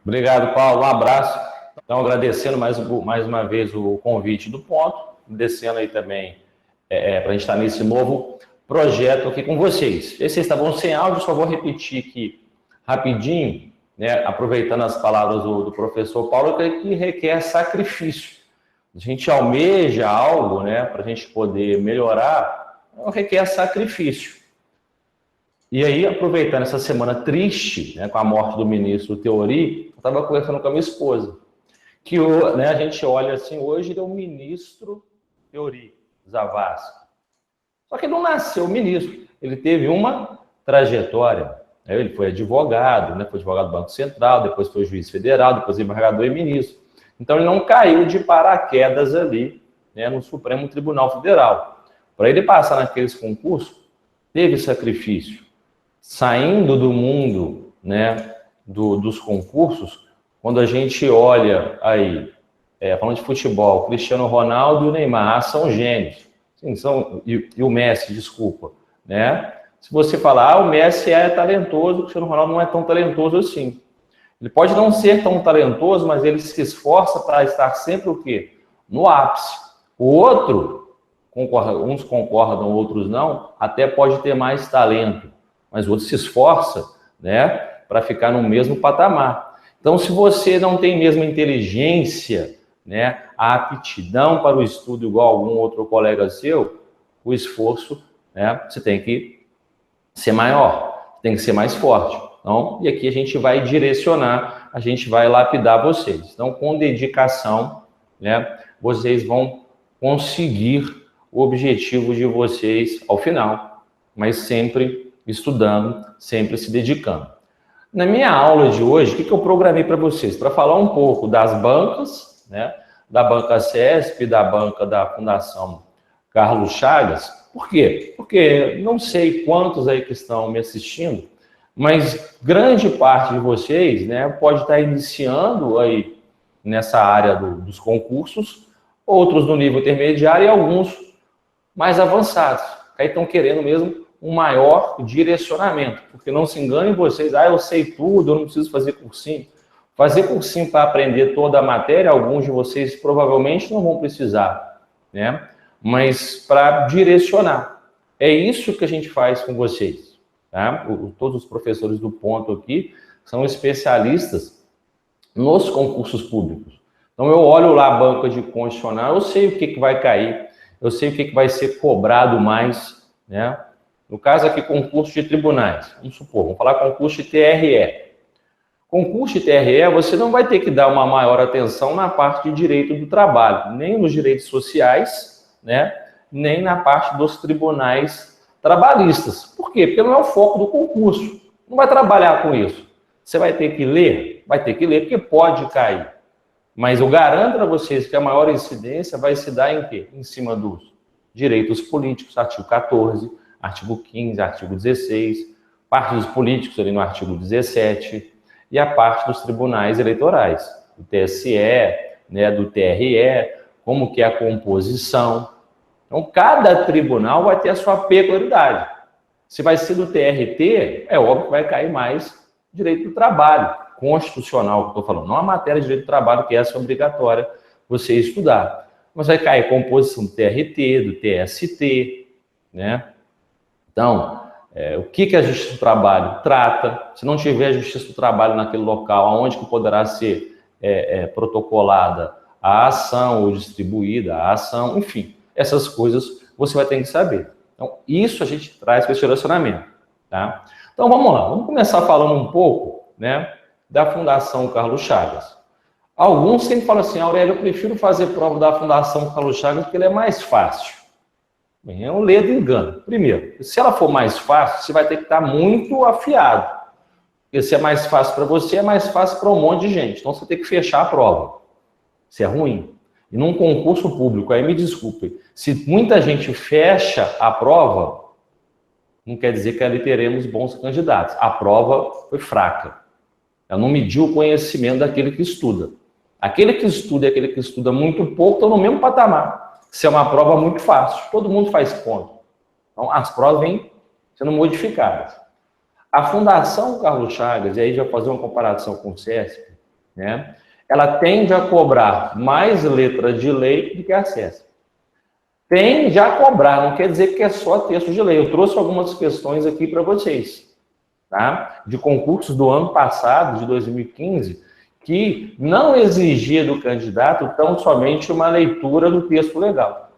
Obrigado, Paulo. Um abraço. Então, agradecendo mais uma vez o convite do ponto, descendo aí também para a gente estar nesse novo projeto aqui com vocês. Vocês estavam sem áudio, só vou repetir aqui rapidinho, né, aproveitando as palavras do professor Paulo, que requer sacrifício. A gente almeja algo, né, para a gente poder melhorar, requer sacrifício. E aí, aproveitando essa semana triste, né, com a morte do ministro Teori, eu estava conversando com a minha esposa, que né, a gente olha assim, hoje ele é o ministro Teori Zavascki. Só que não nasceu ministro, ele teve uma trajetória. Ele foi advogado, né, foi advogado do Banco Central, depois foi juiz federal, depois embargador e ministro. Então ele não caiu de paraquedas ali, né, no Supremo Tribunal Federal. Para ele passar naqueles concursos, teve sacrifício. Saindo do mundo, né, dos concursos, quando a gente olha aí, falando de futebol, Cristiano Ronaldo e o Neymar são gênios. Sim, e o Messi, desculpa, né? Se você falar, o Messi é talentoso, o Cristiano Ronaldo não é tão talentoso assim. Ele pode não ser tão talentoso, mas ele se esforça para estar sempre o quê? No ápice. O outro, uns concordam, outros não, até pode ter mais talento, mas o outro se esforça, né, para ficar no mesmo patamar. Então, se você não tem mesmo inteligência, né, a aptidão para o estudo igual algum outro colega seu, o esforço, né, você tem que ser maior, tem que ser mais forte. Então, e aqui a gente vai direcionar, a gente vai lapidar vocês. Então, com dedicação, né, vocês vão conseguir o objetivo de vocês ao final, mas sempre estudando, sempre se dedicando. Na minha aula de hoje, o que eu programei para vocês? Para falar um pouco das bancas, né, da banca CESP, da banca da Fundação Carlos Chagas. Por quê? Porque não sei quantos aí que estão me assistindo, mas grande parte de vocês, né, pode estar iniciando aí nessa área dos concursos, outros no nível intermediário e alguns mais avançados. Aí estão querendo mesmo um maior direcionamento, porque não se enganem vocês, eu sei tudo, eu não preciso fazer cursinho. Fazer cursinho para aprender toda a matéria, alguns de vocês provavelmente não vão precisar, né? Mas para direcionar. É isso que a gente faz com vocês. Tá? Todos os professores do ponto aqui são especialistas nos concursos públicos. Então eu olho lá a banca de constitucional, eu sei o que vai cair, eu sei o que vai ser cobrado mais, né? No caso aqui, concurso de tribunais. Vamos supor, vamos falar concurso de TRE. Concurso de TRE, você não vai ter que dar uma maior atenção na parte de direito do trabalho, nem nos direitos sociais, né? Nem na parte dos tribunais trabalhistas. Por quê? Porque não é o foco do concurso. Não vai trabalhar com isso. Você vai ter que ler? Vai ter que ler, porque pode cair. Mas eu garanto para vocês que a maior incidência vai se dar em quê? Em cima dos direitos políticos, artigo 14, artigo 15, artigo 16, parte dos políticos ali no artigo 17, e a parte dos tribunais eleitorais, do TSE, né, do TRE, como que é a composição. Então, cada tribunal vai ter a sua peculiaridade. Se vai ser do TRT, é óbvio que vai cair mais direito do trabalho, constitucional, que eu estou falando, não a matéria de direito do trabalho, que essa é obrigatória você estudar. Mas vai cair composição do TRT, do TST, né? Então, o que a Justiça do Trabalho trata? Se não tiver a Justiça do Trabalho naquele local, aonde que poderá ser protocolada a ação ou distribuída a ação, enfim, essas coisas você vai ter que saber. Então, isso a gente traz para esse direcionamento, tá? Então, vamos lá, vamos começar falando um pouco, né, da Fundação Carlos Chagas. Alguns sempre falam assim, Aurélio, eu prefiro fazer prova da Fundação Carlos Chagas porque ele é mais fácil. Bem, é um ledo engano. Primeiro, se ela for mais fácil, você vai ter que estar muito afiado. Porque se é mais fácil para você, é mais fácil para um monte de gente. Então, você tem que fechar a prova. Isso é ruim. E num concurso público, aí me desculpe, se muita gente fecha a prova, não quer dizer que ali teremos bons candidatos. A prova foi fraca. Ela não mediu o conhecimento daquele que estuda. Aquele que estuda e aquele que estuda muito pouco estão no mesmo patamar. Se é uma prova muito fácil, todo mundo faz ponto. Então, as provas vêm sendo modificadas. A Fundação Carlos Chagas, e aí já fazer uma comparação com o SESC, né? Ela tende a cobrar mais letra de lei do que a SESC. Tende a cobrar, não quer dizer que é só texto de lei. Eu trouxe algumas questões aqui para vocês, tá? De concursos do ano passado, de 2015, que não exigia do candidato tão somente uma leitura do texto legal.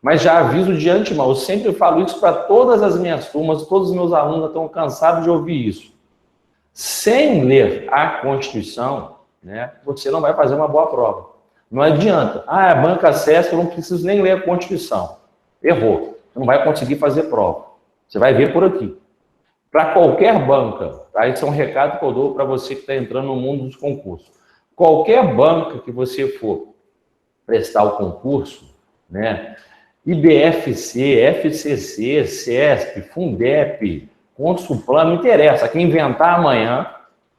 Mas já aviso de antemão, eu sempre falo isso para todas as minhas turmas, todos os meus alunos estão cansados de ouvir isso. Sem ler a Constituição, né, você não vai fazer uma boa prova. Não adianta. Ah, a banca SESC, eu não preciso nem ler a Constituição. Errou. Você não vai conseguir fazer prova. Você vai ver por aqui. Para qualquer banca, tá? Esse é um recado que eu dou para você que está entrando no mundo dos concursos. Qualquer banca que você for prestar o concurso, né? IBFC, FCC, SESP, Fundep, Consulplan, não interessa. Quem inventar amanhã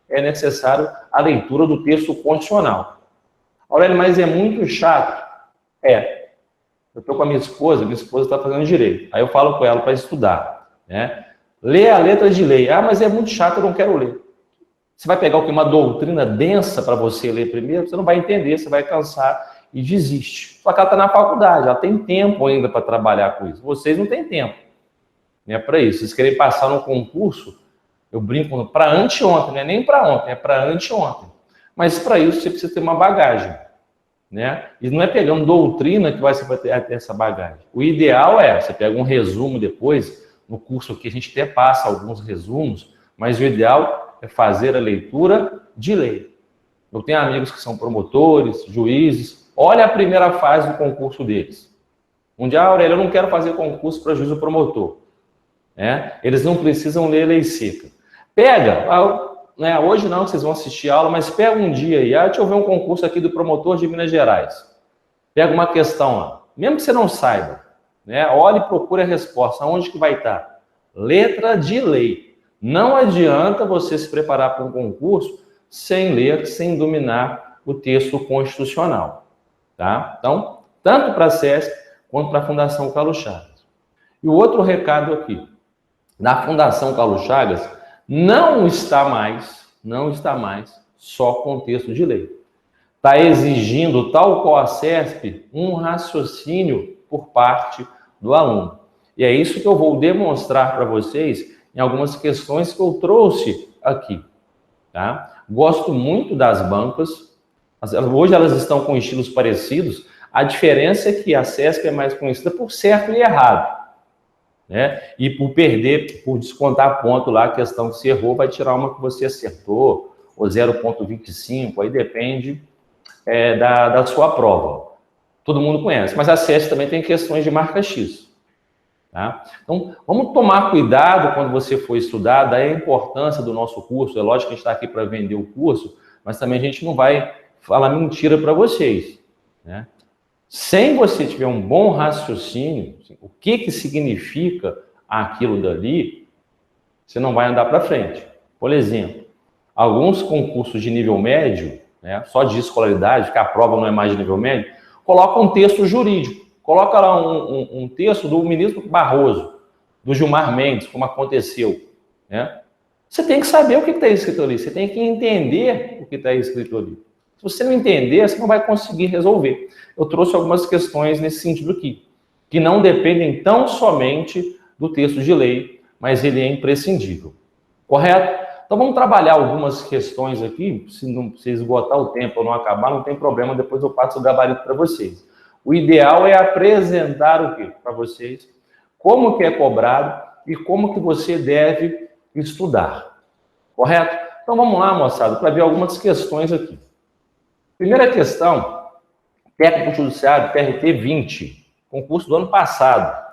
é necessário a leitura do texto constitucional. Aurélio, mas é muito chato. É. Eu estou com a minha esposa está fazendo direito. Aí eu falo com ela para estudar, né? Lê a letra de lei. Ah, mas é muito chato, eu não quero ler. Você vai pegar o que? Uma doutrina densa para você ler primeiro, você não vai entender, você vai cansar e desiste. Só que ela está na faculdade, ela tem tempo ainda para trabalhar com isso. Vocês não têm tempo, né, para isso. Vocês querem passar no concurso, eu brinco, para anteontem, não é nem para ontem, é para anteontem. Mas para isso você precisa ter uma bagagem, né? E não é pegando doutrina que vai ter essa bagagem. O ideal é, você pega um resumo depois, no curso aqui a gente até passa alguns resumos, mas o ideal é fazer a leitura de lei. Eu tenho amigos que são promotores, juízes, olha a primeira fase do concurso deles. Um dia, Aurélio, eu não quero fazer concurso para juiz ou promotor. Né? Eles não precisam ler lei seca. Pega, né, hoje não, vocês vão assistir a aula, mas pega um dia aí, deixa eu ver um concurso aqui do promotor de Minas Gerais. Pega uma questão lá, mesmo que você não saiba, né, olhe e procure a resposta, onde que vai estar? Letra de lei. Não adianta você se preparar para um concurso sem ler, sem dominar o texto constitucional. Tá? Então, tanto para a SESC quanto para a Fundação Carlos Chagas. E o outro recado aqui, na Fundação Carlos Chagas, não está mais só com texto de lei. Está exigindo, tal qual a SESP, um raciocínio por parte do aluno. E é isso que eu vou demonstrar para vocês em algumas questões que eu trouxe aqui. Tá? Gosto muito das bancas. Hoje elas estão com estilos parecidos. A diferença é que a SESP é mais conhecida por certo e errado. Né? E por descontar ponto lá, a questão que você errou, vai tirar uma que você acertou, ou 0,25, aí depende da sua prova. Todo mundo conhece, mas a SESP também tem questões de marca X. Tá? Então, vamos tomar cuidado quando você for estudar, daí a importância do nosso curso. É lógico que a gente está aqui para vender o curso, mas também a gente não vai falar mentira para vocês. Né? Sem você tiver um bom raciocínio, o que significa aquilo dali, você não vai andar para frente. Por exemplo, alguns concursos de nível médio, né, só de escolaridade, que a prova não é mais de nível médio, colocam um texto jurídico. Coloca lá um texto do ministro Barroso, do Gilmar Mendes, como aconteceu. Né? Você tem que saber o que está escrito ali, você tem que entender o que está escrito ali. Se você não entender, você não vai conseguir resolver. Eu trouxe algumas questões nesse sentido aqui, que não dependem tão somente do texto de lei, mas ele é imprescindível. Correto? Então vamos trabalhar algumas questões aqui, se esgotar o tempo ou não acabar, não tem problema, depois eu passo o gabarito para vocês. O ideal é apresentar o quê? Para vocês, como que é cobrado e como que você deve estudar. Correto? Então vamos lá, moçada, para ver algumas questões aqui. Primeira questão, técnico judiciário, TRT 20, concurso do ano passado.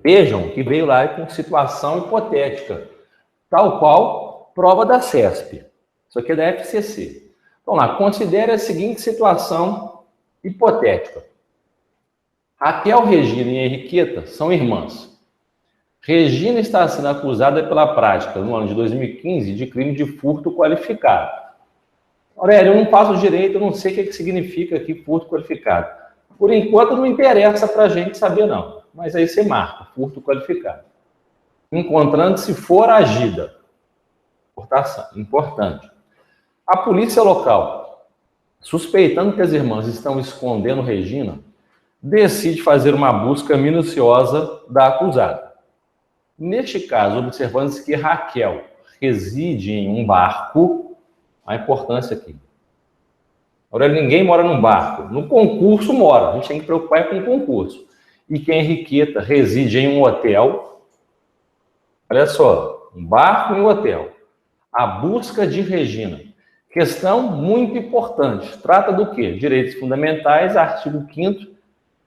Vejam que veio lá com situação hipotética, tal qual prova da SESP. Isso aqui é da FCC. Então lá, considere a seguinte situação hipotética. Raquel, Regina e Henriqueta são irmãs. Regina está sendo acusada pela prática, no ano de 2015, de crime de furto qualificado. Aurélio, eu não faço direito, eu não sei o que significa aqui furto qualificado. Por enquanto, não interessa para a gente saber, não. Mas aí você marca, furto qualificado. encontrando-se foragida. Importante. A polícia local, suspeitando que as irmãs estão escondendo Regina, decide fazer uma busca minuciosa da acusada. Neste caso, observando-se que Raquel reside em um barco, a importância aqui. Aurélio, ninguém mora num barco. No concurso mora, a gente tem que preocupar com o concurso. E que Henriqueta reside em um hotel. Olha só, um barco e um hotel. A busca de Regina. Questão muito importante. Trata do quê? Direitos fundamentais, artigo 5º,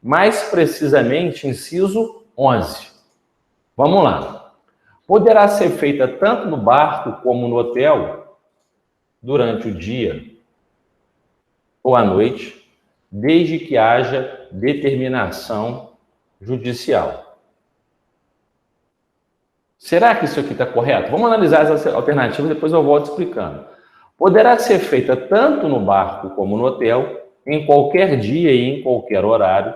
mais precisamente, inciso 11. Vamos lá. Poderá ser feita tanto no barco como no hotel, durante o dia ou à noite, desde que haja determinação judicial. Será que isso aqui está correto? Vamos analisar as alternativas, depois eu volto explicando. Poderá ser feita tanto no barco como no hotel, em qualquer dia e em qualquer horário,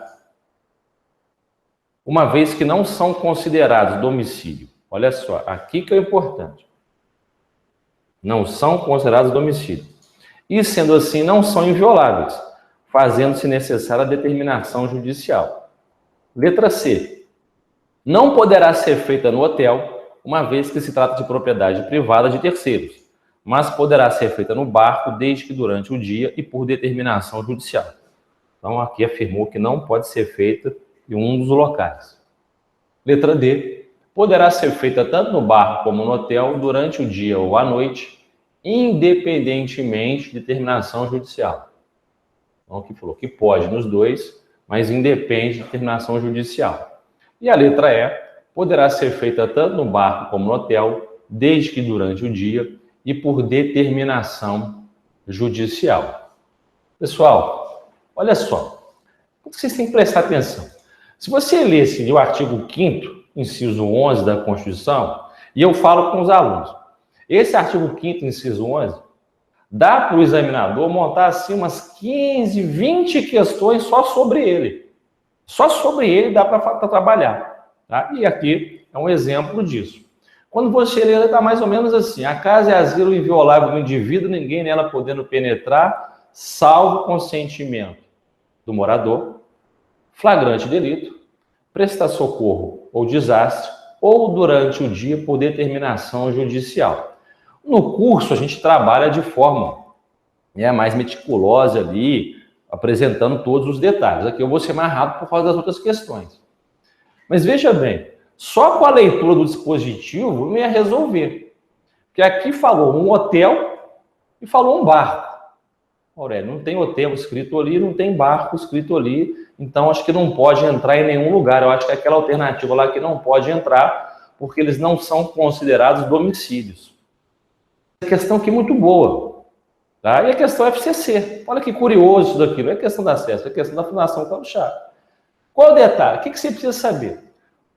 uma vez que não são considerados domicílio. Olha só, aqui que é importante. Não são considerados domicílio. E, sendo assim, não são invioláveis, fazendo-se necessária a determinação judicial. Letra C. Não poderá ser feita no hotel, uma vez que se trata de propriedade privada de terceiros, mas poderá ser feita no barco desde que durante o dia e por determinação judicial. Então, aqui afirmou que não pode ser feita em um dos locais. Letra D. Poderá ser feita tanto no barco como no hotel, durante o dia ou à noite, independentemente de determinação judicial. Então, aqui falou que pode nos dois, mas independe de determinação judicial. E a letra E. Poderá ser feita tanto no barco como no hotel, desde que durante o dia e por determinação judicial. Pessoal, olha só, vocês têm que prestar atenção. Se você lesse o artigo 5º, inciso 11 da Constituição, e eu falo com os alunos, esse artigo 5º, inciso 11, dá para o examinador montar assim umas 15, 20 questões só sobre ele. Só sobre ele dá para trabalhar. Tá? E aqui é um exemplo disso. Quando você lê, está mais ou menos assim: a casa é asilo inviolável do indivíduo, ninguém nela podendo penetrar, salvo consentimento do morador, flagrante delito, prestar socorro ou desastre, ou durante o dia por determinação judicial. No curso, a gente trabalha de forma mais meticulosa ali, apresentando todos os detalhes. Aqui eu vou ser mais rápido por causa das outras questões. Mas veja bem, só com a leitura do dispositivo não ia resolver. Porque aqui falou um hotel e falou um barco. Aurélio, não tem hotel escrito ali, não tem barco escrito ali, então acho que não pode entrar em nenhum lugar. Eu acho que é aquela alternativa lá que não pode entrar, porque eles não são considerados domicílios. A questão aqui é muito boa. Tá? E a questão é FCC. Olha que curioso isso daqui. Não é questão da acesso, é questão da Fundação Carlos Chagas. Qual é o detalhe? O que você precisa saber?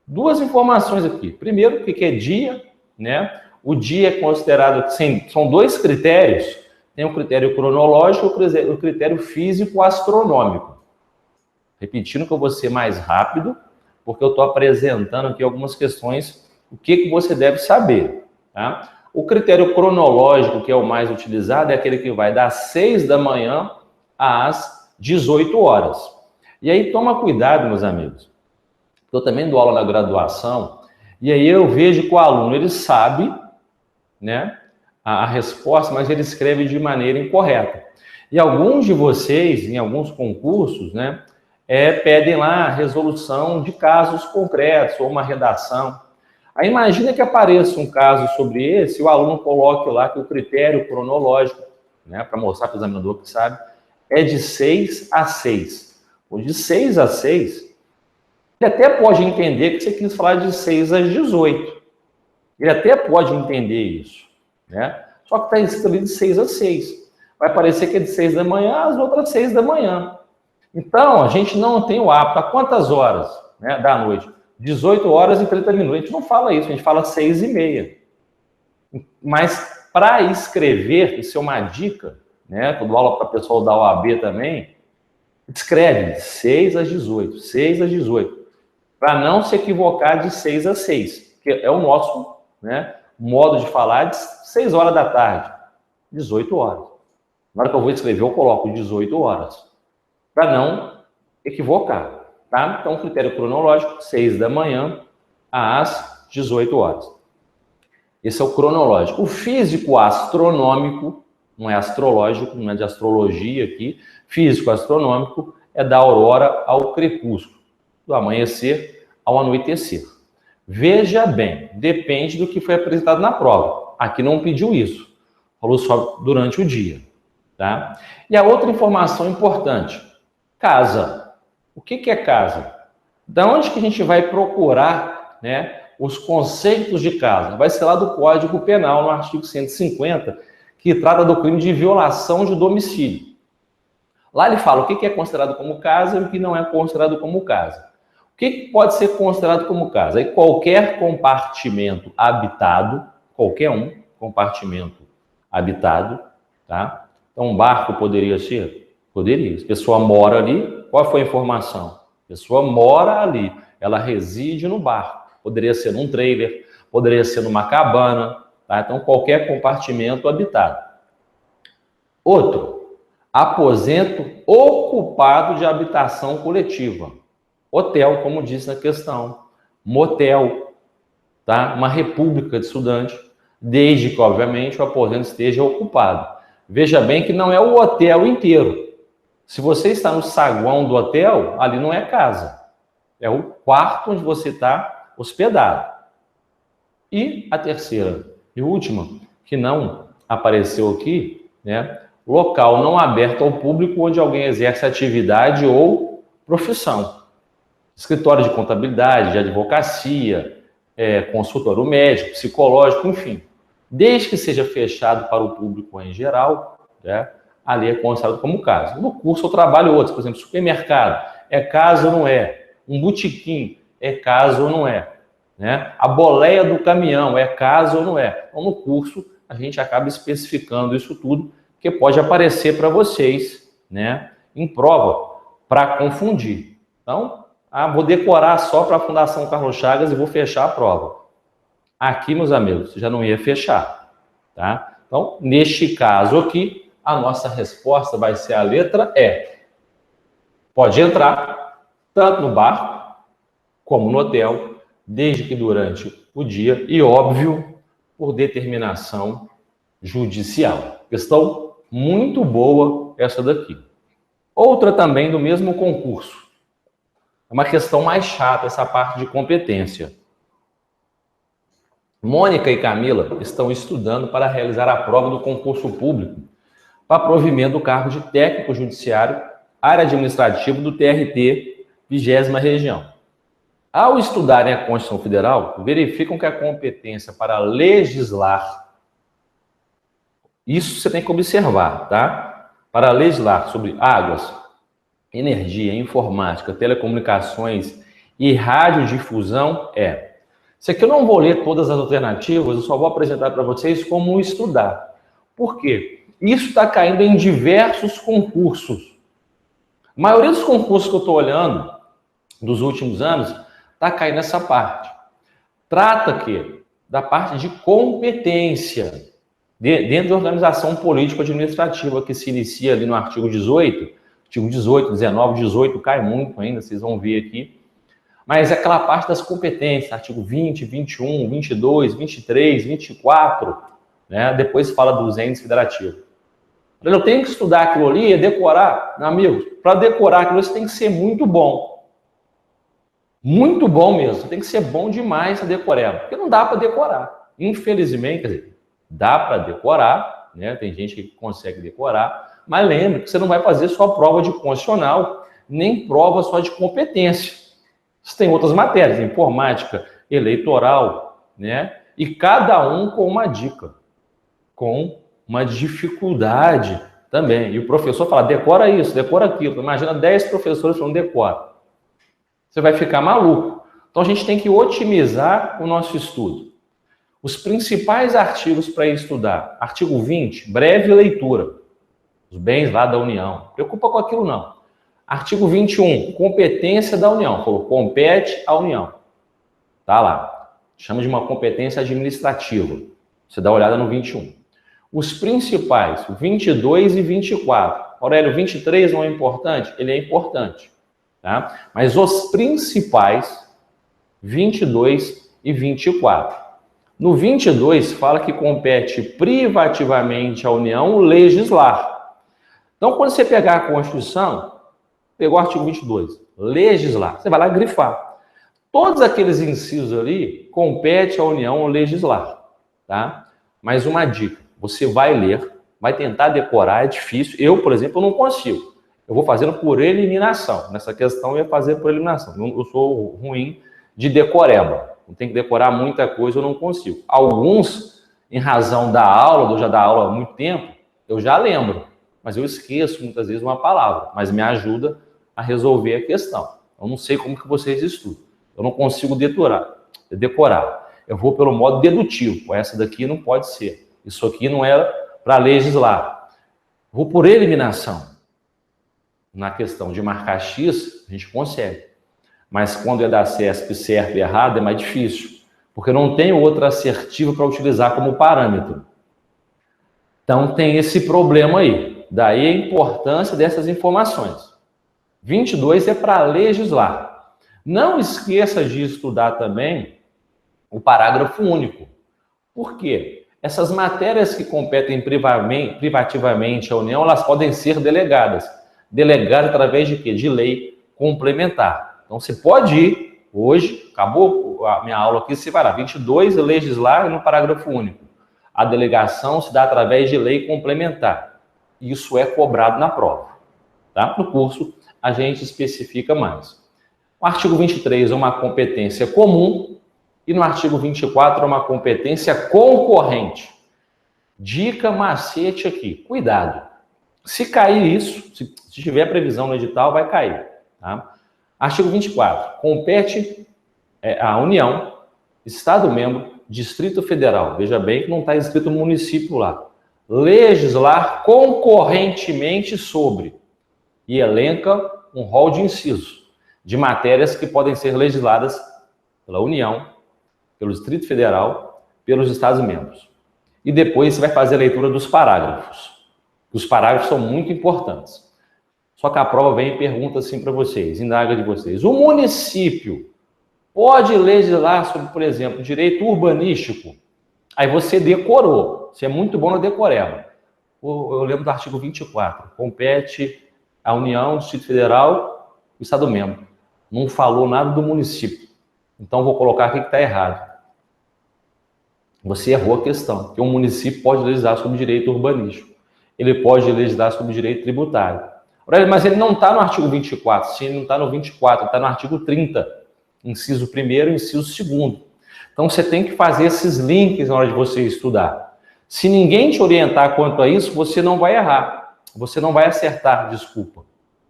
Duas informações aqui. Primeiro, o que é dia, né? O dia é considerado, são dois critérios. Tem o critério cronológico e o critério físico-astronômico. Repetindo que eu vou ser mais rápido, porque eu estou apresentando aqui algumas questões, o que você deve saber. Tá? O critério cronológico, que é o mais utilizado, é aquele que vai das 6 da manhã às 18 horas. E aí toma cuidado, meus amigos. Eu também dou aula na graduação, e aí eu vejo que o aluno, ele sabe, né, a resposta, mas ele escreve de maneira incorreta. E alguns de vocês, em alguns concursos, né, pedem lá a resolução de casos concretos, ou uma redação. Aí imagina que apareça um caso sobre esse, e o aluno coloque lá que o critério cronológico, né, para mostrar para o examinador que sabe, é de 6 a 6. Ou de 6 a 6, ele até pode entender que você quis falar de 6 às 18. Ele até pode entender isso, né? Só que está escrito ali de 6 a 6. Vai parecer que é de 6 da manhã às outras 6 da manhã. Então, a gente não tem o hábito. A quantas horas, né, da noite? 18 horas e 30 minutos. A gente não fala isso, a gente fala 6h30. Mas para escrever, isso é uma dica, né? Quando aula para o pessoal da OAB também, escreve de 6 às 18, 6 às 18, para não se equivocar de 6 a 6. que é o nosso, né, modo de falar, de 6 horas da tarde, 18 horas. Na hora que eu vou escrever, eu coloco 18 horas, para não equivocar, tá? Então, critério cronológico, 6 da manhã às 18 horas. Esse é o cronológico. O físico astronômico, não é astrológico, não é de astrologia aqui, físico astronômico é da aurora ao crepúsculo, do amanhecer ao anoitecer. Veja bem, depende do que foi apresentado na prova. Aqui não pediu isso, falou só durante o dia, tá? E a outra informação importante, casa. O que é casa? Da onde que a gente vai procurar, né, os conceitos de casa? Vai ser lá do Código Penal, no artigo 150, que trata do crime de violação de domicílio. Lá ele fala o que é considerado como casa e o que não é considerado como casa. O que pode ser considerado como casa? Aí qualquer compartimento habitado, qualquer um compartimento habitado, tá? Então um barco poderia ser? Poderia. Se a pessoa mora ali, qual foi a informação? A pessoa mora ali, ela reside no barco. Poderia ser num trailer, poderia ser numa cabana, tá? Então qualquer compartimento habitado. Outro, aposento ocupado de habitação coletiva. Hotel, como disse na questão, motel, tá? Uma república de estudante, desde que, obviamente, o aposento esteja ocupado. Veja bem que não é o hotel inteiro. Se você está no saguão do hotel, ali não é casa. É o quarto onde você está hospedado. E a terceira e última, que não apareceu aqui, né? Local não aberto ao público onde alguém exerce atividade ou profissão. Escritório de contabilidade, de advocacia, consultório médico, psicológico, enfim. Desde que seja fechado para o público em geral, né, ali é considerado como casa. No curso eu trabalho outros, por exemplo, supermercado, é casa ou não é? Um botequim, é casa ou não é? Né? A boleia do caminhão, é casa ou não é? Então, no curso, a gente acaba especificando isso tudo, que pode aparecer para vocês, né, em prova, para confundir. Então, vou decorar só para a Fundação Carlos Chagas e vou fechar a prova. Aqui, meus amigos, já não ia fechar, tá? Então, neste caso aqui, a nossa resposta vai ser a letra E. Pode entrar tanto no barco como no hotel, desde que durante o dia e, óbvio, por determinação judicial. Questão muito boa essa daqui. Outra também do mesmo concurso. É uma questão mais chata, essa parte de competência. Mônica e Camila estão estudando para realizar a prova do concurso público para provimento do cargo de técnico judiciário, área administrativa do TRT, 20ª região. Ao estudarem a Constituição Federal, verificam que a competência para legislar, isso você tem que observar, tá? Para legislar sobre águas, energia, informática, telecomunicações e radiodifusão Isso aqui eu não vou ler todas as alternativas, eu só vou apresentar para vocês como estudar. Por quê? Isso está caindo em diversos concursos. A maioria dos concursos que eu estou olhando, dos últimos anos, está caindo nessa parte. Trata aqui da parte de competência dentro da organização político-administrativa que se inicia ali no artigo 18, 19, 18 cai muito ainda, vocês vão ver aqui. Mas é aquela parte das competências, artigo 20, 21, 22, 23, 24, né? Depois fala dos entes federativos. Eu tenho que estudar aquilo ali e decorar, meu amigo, para decorar aquilo você tem que ser muito bom. Muito bom mesmo, tem que ser bom demais a decorar, porque não dá para decorar. Infelizmente, quer dizer, dá para decorar, né? Tem gente que consegue decorar, mas lembre que você não vai fazer só prova de constitucional, nem prova só de competência. Você tem outras matérias, informática, eleitoral, né? E cada um com uma dica, com uma dificuldade também. E o professor fala, decora isso, decora aquilo. Imagina 10 professores falando decora. Você vai ficar maluco. Então, a gente tem que otimizar o nosso estudo. Os principais artigos para estudar. Artigo 20, breve leitura. Os bens lá da União. Não preocupa com aquilo, não. Artigo 21, competência da União. Falou, compete à União. Tá lá. chama de uma competência administrativa. Você dá uma olhada no 21. Os principais, 22 e 24. Aurélio, 23 não é importante? Ele é importante, tá? Mas os principais, 22 e 24. No 22, fala que compete privativamente à União legislar. Então, quando você pegar a Constituição, pegou o artigo 22, legislar, você vai lá grifar. Todos aqueles incisos ali, compete à União legislar, tá? Mas uma dica, você vai ler, vai tentar decorar, é difícil. Eu, por exemplo, não consigo. Eu vou fazendo por eliminação. Nessa questão, eu ia fazer por eliminação. Eu sou ruim de decoreba. Não tem que decorar muita coisa, eu não consigo. Alguns, em razão da aula, eu já dar aula há muito tempo, eu já lembro. Mas eu esqueço, muitas vezes, uma palavra. Mas me ajuda a resolver a questão. Eu não sei como que vocês estudam. Eu não consigo decorar. Eu vou pelo modo dedutivo. Essa daqui não pode ser. Isso aqui não é para legislar. Vou por eliminação. Na questão de marcar X, a gente consegue. Mas quando é da CESP certo e errado, é mais difícil. Porque eu não tenho outra assertiva para utilizar como parâmetro. Então tem esse problema aí. Daí a importância dessas informações. 22 é para legislar. Não esqueça de estudar também o parágrafo único. Por quê? Essas matérias que competem privativamente à União, elas podem ser delegadas. Delegadas através de quê? De lei complementar. Então, você pode ir hoje, acabou a minha aula aqui, você vai lá, 22, legislar no parágrafo único. A delegação se dá através de lei complementar. Isso é cobrado na prova. Tá? No curso, a gente especifica mais. O artigo 23 é uma competência comum e no artigo 24 é uma competência concorrente. Dica macete aqui, cuidado. Se cair isso, se tiver previsão no edital, vai cair. Tá? Artigo 24, compete à União, Estado-membro, Distrito Federal. Veja bem que não está escrito município lá. Legislar concorrentemente sobre e elenca um rol de incisos de matérias que podem ser legisladas pela União, pelo Distrito Federal, pelos Estados-membros. E depois você vai fazer a leitura dos parágrafos. Os parágrafos são muito importantes. Só que a prova vem e pergunta assim para vocês, indaga de vocês. O município pode legislar sobre, por exemplo, direito urbanístico? Aí você decorou. Você é muito bom na decoreba. Eu lembro do artigo 24. Compete à União, Distrito Federal e Estado-membro. Não falou nada do município. Então, vou colocar aqui que está errado. Você errou a questão, porque um município pode legislar sobre direito urbanístico. Ele pode legislar sobre direito tributário. Mas ele não está no artigo 24, sim, ele não está no 24, está no artigo 30, inciso 1º e inciso 2º. Então, você tem que fazer esses links na hora de você estudar. Se ninguém te orientar quanto a isso, você não vai errar. Você não vai acertar, desculpa.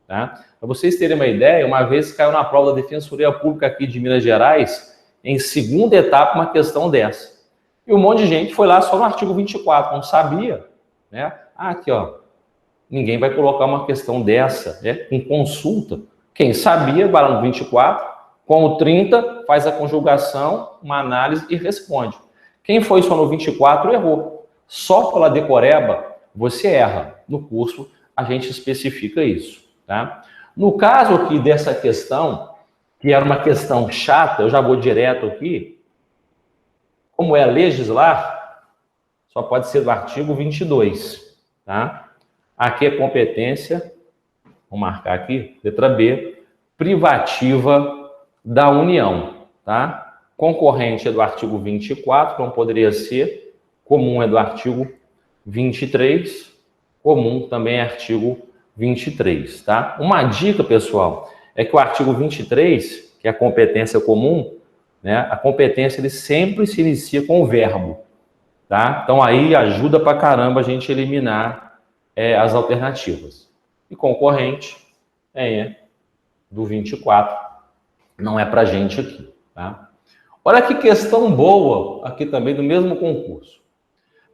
Tá? Para vocês terem uma ideia, uma vez caiu na prova da Defensoria Pública aqui de Minas Gerais, em segunda etapa, uma questão dessa. E um monte de gente foi lá só no artigo 24, não sabia. Né? Aqui, ó. Ninguém vai colocar uma questão dessa, né? Com consulta. Quem sabia, vai lá no 24, com o 30, faz a conjugação, uma análise e responde. Quem foi só no 24, errou. Só pela decoreba, você erra. No curso, a gente especifica isso. Tá? No caso aqui dessa questão, que era uma questão chata, eu já vou direto aqui, como é legislar, só pode ser do artigo 22, tá? Aqui é competência, vou marcar aqui, letra B, privativa da União, tá? Concorrente é do artigo 24, não poderia ser, comum é do artigo 23, comum também é artigo 23, tá? Uma dica, pessoal, é que o artigo 23, que é a competência comum, né? A competência ele sempre se inicia com o verbo, tá? Então aí ajuda pra caramba a gente eliminar as alternativas. E concorrente do 24, não é pra gente aqui, tá? Olha que questão boa aqui também do mesmo concurso.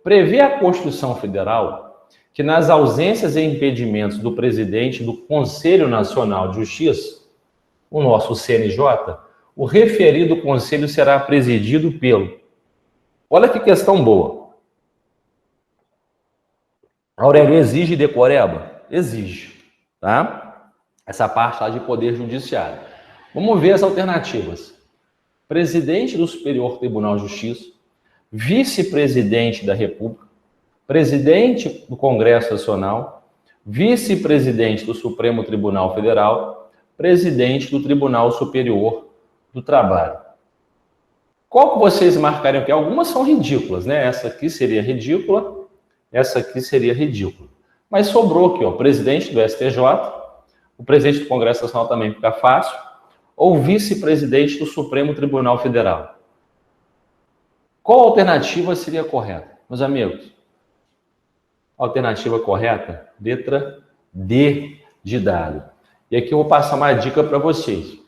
Prevê a Constituição Federal que nas ausências e impedimentos do presidente do Conselho Nacional de Justiça, o nosso CNJ, o referido conselho será presidido pelo... Olha que questão boa. Aurélio, exige decoreba? Exige, tá? Essa parte lá de poder judiciário. Vamos ver as alternativas. Presidente do Superior Tribunal de Justiça, vice-presidente da República, presidente do Congresso Nacional, vice-presidente do Supremo Tribunal Federal, presidente do Tribunal Superior do Trabalho. Qual que vocês marcariam aqui? Algumas são ridículas, né? Essa aqui seria ridícula, essa aqui seria ridícula. Mas sobrou aqui, ó, presidente do STJ, o presidente do Congresso Nacional também fica fácil, ou vice-presidente do Supremo Tribunal Federal. Qual alternativa seria correta? Meus amigos, a alternativa correta, letra D de dado. E aqui eu vou passar uma dica para vocês.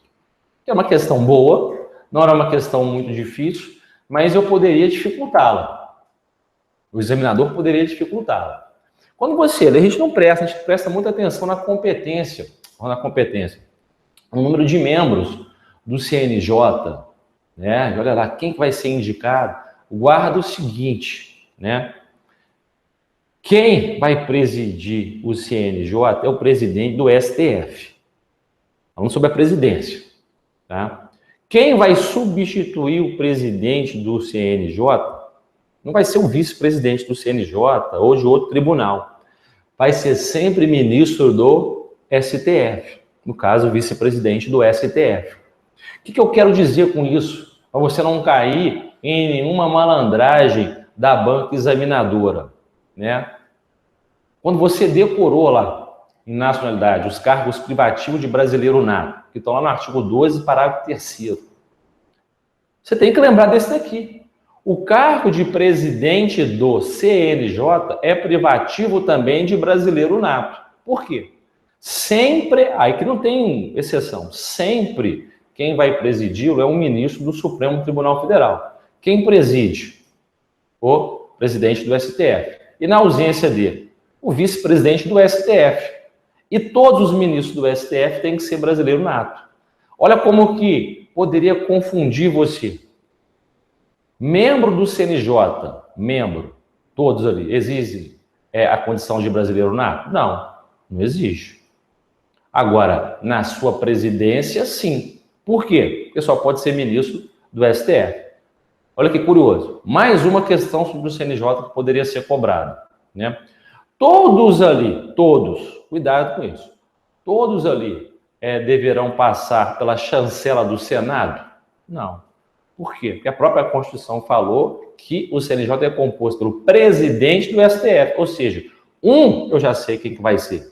É uma questão boa, não era uma questão muito difícil, mas eu poderia dificultá-la. O examinador poderia dificultá-la. Quando você lê, a gente não presta, a gente presta muita atenção na competência. O número de membros do CNJ, né? Olha lá, quem vai ser indicado? Guarda o seguinte, né? Quem vai presidir o CNJ é o presidente do STF. Falando sobre a presidência, tá? Quem vai substituir o presidente do CNJ não vai ser o vice-presidente do CNJ ou de outro tribunal. Vai ser sempre ministro do STF. No caso, vice-presidente do STF. O que eu quero dizer com isso? Para você não cair em nenhuma malandragem da banca examinadora, né? Quando você decorou lá, em nacionalidade, os cargos privativos de brasileiro nato, que estão lá no artigo 12, parágrafo 3º, você tem que lembrar desse daqui. O cargo de presidente do CNJ é privativo também de brasileiro nato. Por quê? Sempre, aí que não tem exceção, sempre quem vai presidi-lo é um ministro do Supremo Tribunal Federal. Quem preside? O presidente do STF. E na ausência dele, o vice-presidente do STF. E todos os ministros do STF têm que ser brasileiro nato. Olha como que poderia confundir você. Membro do CNJ, membro, todos ali, exige a condição de brasileiro nato? Não, não exige. Agora, na sua presidência, sim. Por quê? Porque só pode ser ministro do STF. Olha que curioso. Mais uma questão sobre o CNJ que poderia ser cobrada, né? Todos ali, todos, cuidado com isso, todos ali deverão passar pela chancela do Senado? Não. Por quê? Porque a própria Constituição falou que o CNJ é composto pelo presidente do STF, ou seja, eu já sei quem que vai ser.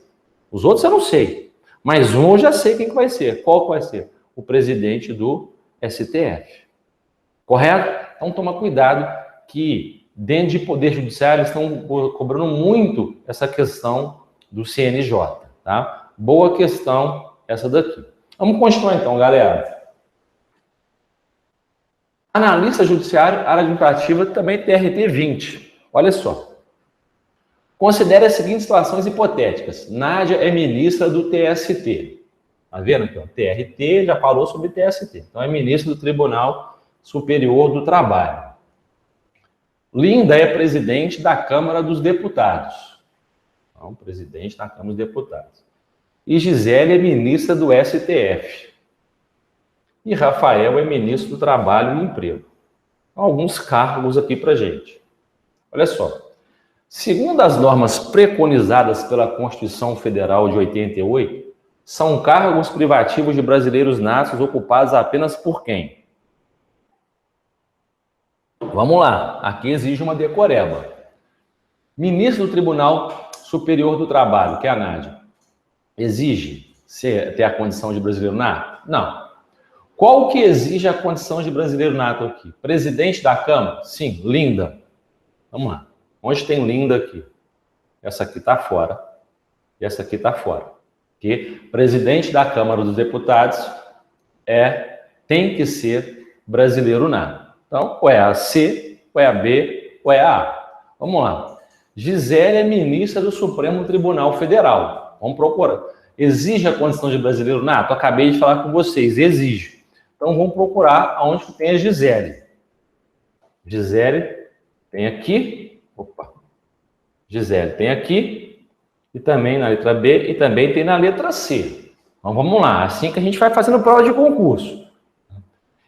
Os outros eu não sei, mas eu já sei quem que vai ser. Qual que vai ser? O presidente do STF. Correto? Então toma cuidado que dentro de poder judiciário estão cobrando muito essa questão do CNJ, tá? Boa questão essa daqui. Vamos continuar então, galera. Analista judiciário, área administrativa, também TRT 20. Olha só. Considere as seguintes situações hipotéticas. Nádia é ministra do TST. Tá vendo aqui? Ó? TRT já falou sobre TST. Então é ministra do Tribunal Superior do Trabalho. Linda é presidente da Câmara dos Deputados. Então, presidente da Câmara dos Deputados. E Gisele é ministra do STF. E Rafael é ministro do Trabalho e Emprego. Alguns cargos aqui para gente. Olha só. Segundo as normas preconizadas pela Constituição Federal de 88, são cargos privativos de brasileiros natos ocupados apenas por quem? Vamos lá. Aqui exige uma decoreba. Ministro do Tribunal Superior do Trabalho, que é a Nádia, exige ter a condição de brasileiro nato? Não. Qual que exige a condição de brasileiro nato aqui? Presidente da Câmara? Sim, Linda. Vamos lá. Onde tem Linda aqui? Essa aqui está fora. E essa aqui está fora. Okay? Presidente da Câmara dos Deputados tem que ser brasileiro nato. Então, ou é a C, ou é a B, ou é a A. Vamos lá. Gisele é ministra do Supremo Tribunal Federal. Vamos procurar. Exige a condição de brasileiro nato? Acabei de falar com vocês. Exige. Então, vamos procurar aonde que tem a Gisele. Gisele tem aqui. Opa. Gisele tem aqui. E também na letra B. E também tem na letra C. Então, vamos lá. Assim que a gente vai fazendo prova de concurso.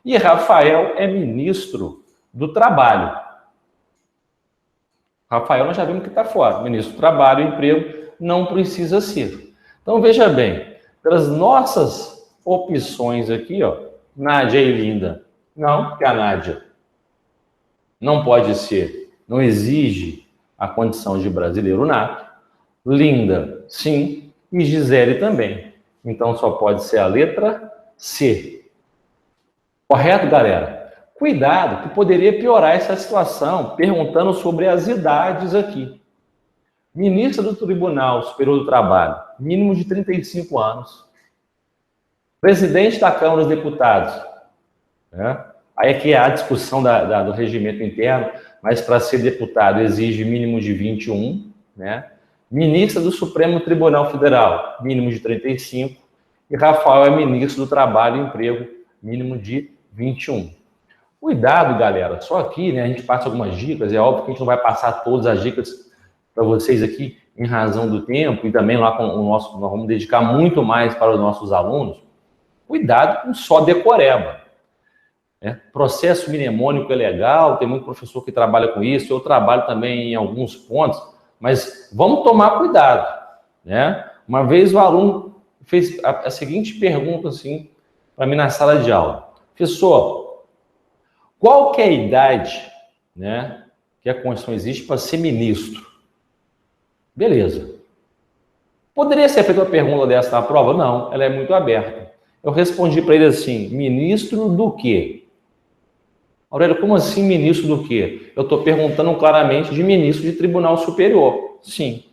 E Rafael é ministro do Trabalho. Rafael, nós já vimos que está fora. Ministro do Trabalho e Emprego não precisa ser. Então, veja bem. Pelas nossas opções aqui, ó. Nádia e Linda. Não, porque a Nádia não pode ser, não exige a condição de brasileiro nato. Linda, sim. E Gisele também. Então, só pode ser a letra C. Correto, galera? Cuidado, que poderia piorar essa situação, perguntando sobre as idades aqui. Ministra do Tribunal Superior do Trabalho, mínimo de 35 anos. Presidente da Câmara dos Deputados. Né? Aí aqui há a discussão do regimento interno, mas para ser deputado exige mínimo de 21. Né? Ministra do Supremo Tribunal Federal, mínimo de 35. E Rafael é ministro do Trabalho e Emprego, mínimo de 21. Cuidado, galera. Só aqui, né, a gente passa algumas dicas. É óbvio que a gente não vai passar todas as dicas para vocês aqui em razão do tempo e também lá com o nosso, nós vamos dedicar muito mais para os nossos alunos. Cuidado com só decoreba. Né? Processo mnemônico é legal, tem muito professor que trabalha com isso, eu trabalho também em alguns pontos, mas vamos tomar cuidado. Né? Uma vez o aluno fez a seguinte pergunta assim para mim na sala de aula. Professor, qual que é a idade, né, que a Constituição existe para ser ministro? Beleza. Poderia ser feita uma pergunta dessa na prova? Não, ela é muito aberta. Eu respondi para ele assim, ministro do quê? Aurélio, como assim ministro do quê? Eu estou perguntando claramente de ministro de Tribunal Superior. Sim.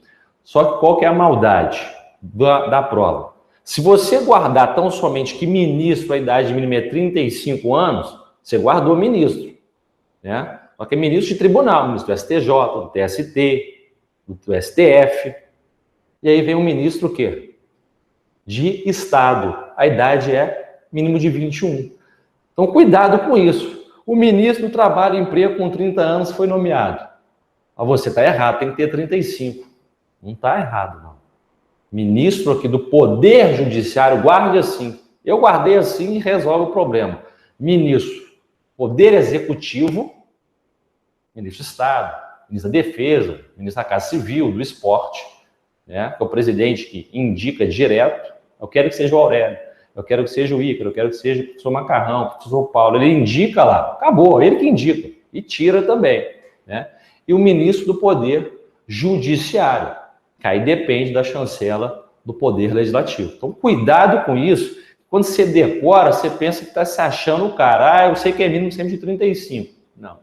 Só que qual que é a maldade da prova? Se você guardar tão somente que ministro, a idade mínima é 35 anos, você guardou ministro. Né? Só que é ministro de tribunal, ministro do STJ, do TST, do STF. E aí vem um ministro o quê? De Estado. A idade é mínimo de 21. Então, cuidado com isso. O ministro do Trabalho e Emprego com 30 anos foi nomeado. Mas você está errado, tem que ter 35. Não está errado, não. Ministro aqui do Poder Judiciário, guarde assim. Eu guardei assim e resolve o problema. Ministro, Poder Executivo, Ministro do Estado, Ministro da Defesa, Ministro da Casa Civil, do Esporte, né? Que é o presidente que indica direto. Eu quero que seja o Aurélio, eu quero que seja o Ícaro, eu quero que seja o professor Macarrão, o professor Paulo. Ele indica lá, acabou, ele que indica. E tira também. Né? E o Ministro do Poder Judiciário, que aí depende da chancela do Poder Legislativo. Então, cuidado com isso. Quando você decora, você pensa que está se achando o cara. Ah, eu sei que é mínimo sempre de 35. Não.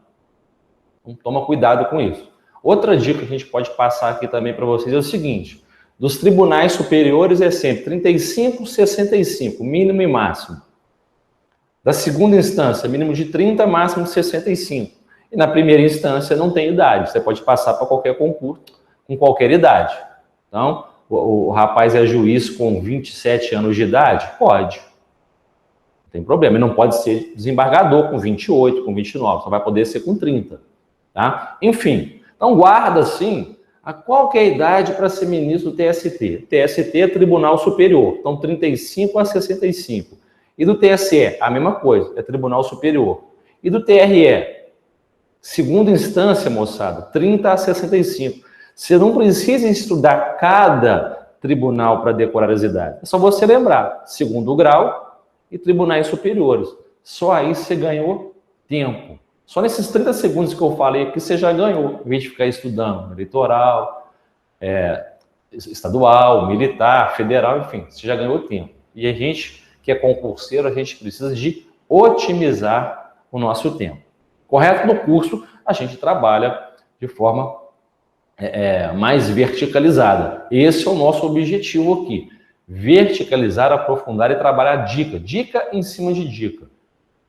Então, toma cuidado com isso. Outra dica que a gente pode passar aqui também para vocês é o seguinte. Dos tribunais superiores é sempre 35, 65, mínimo e máximo. Da segunda instância, mínimo de 30, máximo de 65. E na primeira instância não tem idade. Você pode passar para qualquer concurso com qualquer idade. Então, o rapaz é juiz com 27 anos de idade? Pode. Não tem problema. Ele não pode ser desembargador com 28, com 29. Só vai poder ser com 30. Tá? Enfim, então guarda, sim, a qual que é a idade para ser ministro do TST? TST é Tribunal Superior. Então, 35 a 65. E do TSE, a mesma coisa, é Tribunal Superior. E do TRE? Segunda instância, moçada, 30 a 65. Você não precisa estudar cada tribunal para decorar as idades. É só você lembrar, segundo grau e tribunais superiores. Só aí você ganhou tempo. Só nesses 30 segundos que eu falei aqui, você já ganhou. Em vez de ficar estudando eleitoral, estadual, militar, federal, enfim, você já ganhou tempo. E a gente, que é concurseiro, a gente precisa de otimizar o nosso tempo. Correto? No curso, a gente trabalha de forma mais verticalizada. Esse é o nosso objetivo aqui. Verticalizar, aprofundar e trabalhar dica. Dica em cima de dica.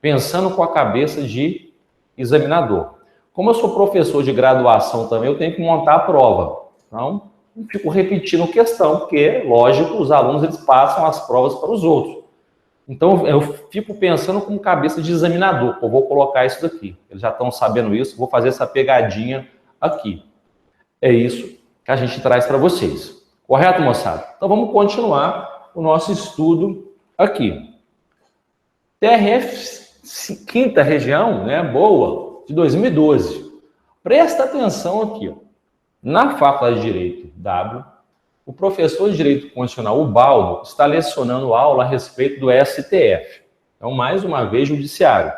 Pensando com a cabeça de examinador. Como eu sou professor de graduação também, eu tenho que montar a prova. Então, não fico repetindo questão, porque, lógico, os alunos eles passam as provas para os outros. Então, eu fico pensando como cabeça de examinador. Eu vou colocar isso daqui. Eles já estão sabendo isso, vou fazer essa pegadinha aqui. É isso que a gente traz para vocês. Correto, moçada? Então, vamos continuar o nosso estudo aqui. TRF, quinta região, né, boa, de 2012. Presta atenção aqui. Ó. Na Faculdade de Direito W, o professor de Direito Constitucional, o Baldo, está lecionando aula a respeito do STF. Então, mais uma vez, judiciário.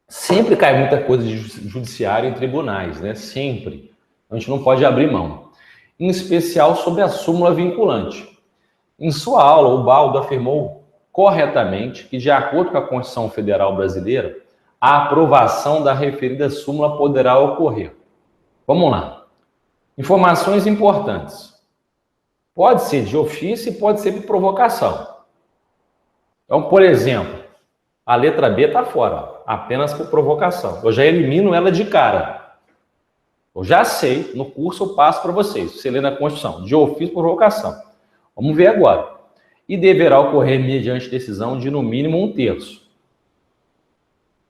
Sempre cai muita coisa de judiciário em tribunais, né? Sempre. A gente não pode abrir mão. Em especial sobre a súmula vinculante. Em sua aula, o Baldo afirmou corretamente que, de acordo com a Constituição Federal Brasileira, a aprovação da referida súmula poderá ocorrer. Vamos lá. Informações importantes. Pode ser de ofício e pode ser por provocação. Então, por exemplo, a letra B está fora, apenas por provocação. Eu já elimino ela de cara. Eu já sei, no curso eu passo para vocês. Você lê na Constituição, de ofício por provocação. Vamos ver agora. E deverá ocorrer mediante decisão de, no mínimo, 1/3.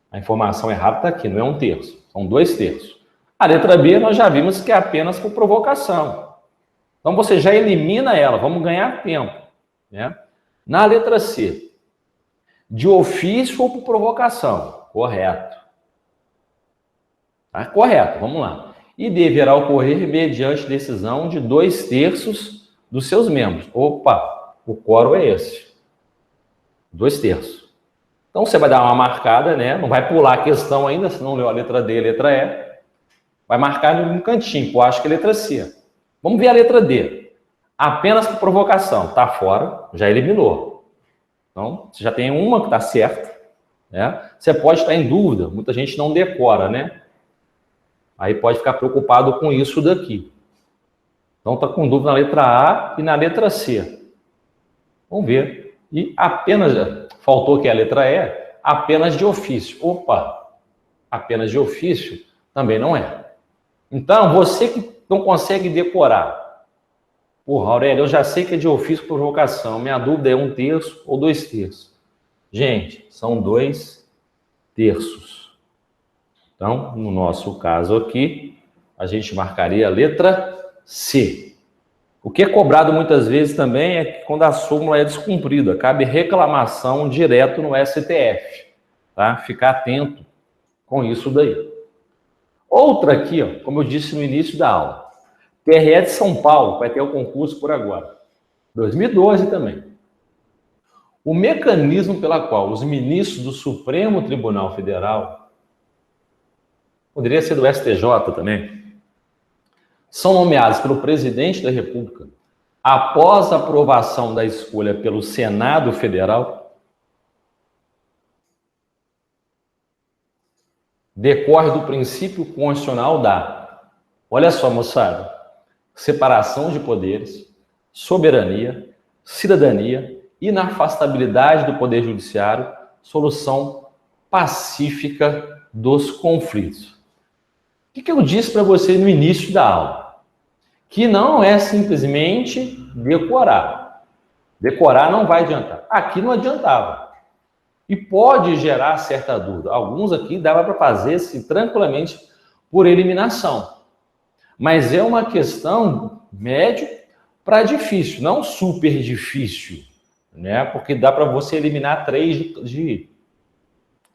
A informação errada está aqui, não é 1/3, são 2/3. A letra B nós já vimos que é apenas por provocação. Então você já elimina ela, vamos ganhar tempo. Né? Na letra C, de ofício ou por provocação? Correto. Tá? Correto, vamos lá. E deverá ocorrer mediante decisão de 2/3 dos seus membros. Opa, o quórum é esse. 2/3. Então você vai dar uma marcada, né? Não vai pular a questão ainda, se não leu a letra D e a letra E. Vai marcar no cantinho, eu acho que é a letra C. Vamos ver a letra D. Apenas por provocação. Está fora, já eliminou. Então, você já tem uma que está certa. Né? Você pode estar em dúvida, muita gente não decora, né? Aí pode ficar preocupado com isso daqui. Então, está com dúvida na letra A e na letra C. Vamos ver. E apenas, faltou que é a letra E, apenas de ofício. Opa, apenas de ofício também não é. Então, você que não consegue decorar, porra, Aurélio, eu já sei que é de ofício por provocação, minha dúvida é 1/3 ou 2/3. Gente, são 2/3. Então, no nosso caso aqui, a gente marcaria a letra C. O que é cobrado muitas vezes também é que quando a súmula é descumprida, cabe reclamação direto no STF. Tá? Ficar atento com isso daí. Outra aqui, ó, como eu disse no início da aula, TRE de São Paulo, vai ter o concurso por agora. 2012 também. O mecanismo pela qual os ministros do Supremo Tribunal Federal, poderia ser do STJ também, são nomeados pelo presidente da República após a aprovação da escolha pelo Senado Federal, decorre do princípio constitucional da, olha só, moçada, separação de poderes, soberania, cidadania, inafastabilidade do poder judiciário, solução pacífica dos conflitos. O que eu disse para você no início da aula? Que não é simplesmente decorar. Decorar não vai adiantar. Aqui não adiantava. E pode gerar certa dúvida. Alguns aqui dava para fazer assim, tranquilamente por eliminação. Mas é uma questão médio para difícil, não super difícil, né? Porque dá para você eliminar 3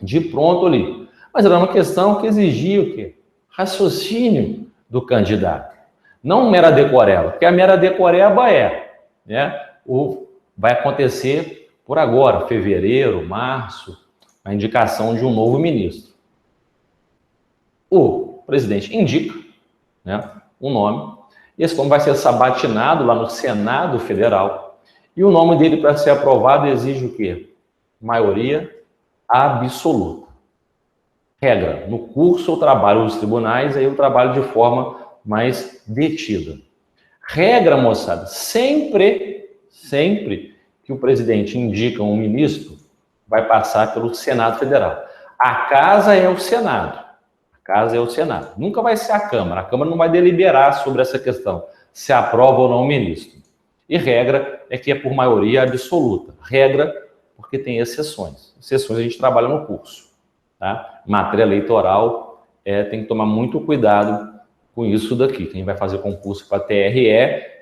de pronto ali. Mas era uma questão que exigia o quê? Raciocínio do candidato. Não mera decoreba, porque a mera decoreba né? Vai acontecer por agora, fevereiro, março, a indicação de um novo ministro. O presidente indica, né, um nome, esse nome vai ser sabatinado lá no Senado Federal, e o nome dele, para ser aprovado, exige o quê? Maioria absoluta. Regra, no curso eu trabalho nos tribunais, aí eu trabalho de forma mais detida. Regra, moçada, sempre que o presidente indica um ministro, vai passar pelo Senado Federal. A casa é o Senado. A casa é o Senado. Nunca vai ser a Câmara. A Câmara não vai deliberar sobre essa questão, se aprova ou não o ministro. E regra é que é por maioria absoluta. Regra porque tem exceções. Exceções a gente trabalha no curso. Tá? Matéria eleitoral tem que tomar muito cuidado com isso daqui. Quem vai fazer concurso para TRE,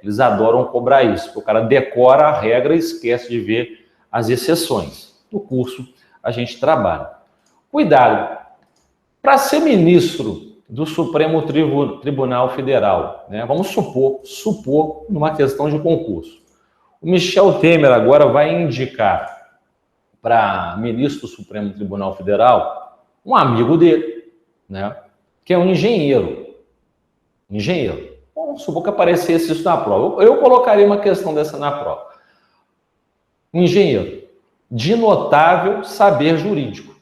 eles adoram cobrar isso, porque o cara decora a regra e esquece de ver as exceções. No curso a gente trabalha. Cuidado, para ser ministro do Supremo Tribunal Federal, né? Vamos supor numa questão de concurso. O Michel Temer agora vai indicar para ministro do Supremo Tribunal Federal um amigo dele, né? Que é um engenheiro. Vamos supor que aparecesse isso na prova. Eu colocaria uma questão dessa na prova. Um engenheiro de notável saber jurídico.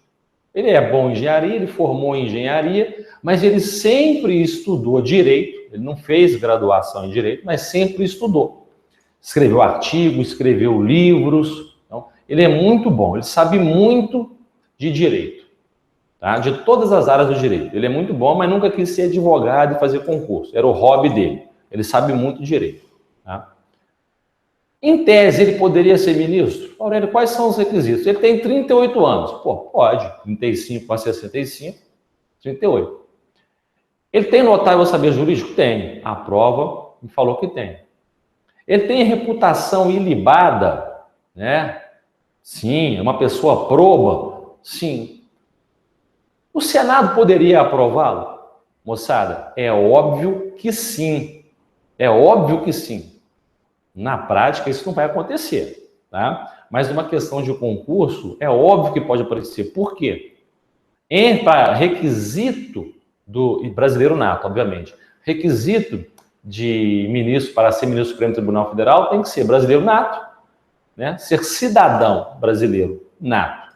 Ele é bom em engenharia, ele formou em engenharia, mas ele sempre estudou direito. Ele não fez graduação em direito, mas sempre estudou. Escreveu artigos, escreveu livros. Então, ele é muito bom, ele sabe muito de direito. Tá? De todas as áreas do direito. Ele é muito bom, mas nunca quis ser advogado e fazer concurso. Era o hobby dele. Ele sabe muito de direito. Tá? Em tese, ele poderia ser ministro? Aurélio, quais são os requisitos? Ele tem 38 anos. Pô, pode. 35 para 65, 38. Ele tem notável saber jurídico? Tem. A prova me falou que tem. Ele tem reputação ilibada? Né? Sim. É uma pessoa proba? Sim. O Senado poderia aprová-lo? Moçada, é óbvio que sim. É óbvio que sim. Na prática, isso não vai acontecer, tá? Mas numa questão de concurso, é óbvio que pode acontecer. Por quê? Para requisito do brasileiro nato, obviamente. Requisito de ministro para ser ministro do Supremo Tribunal Federal tem que ser brasileiro nato, né? Ser cidadão brasileiro nato.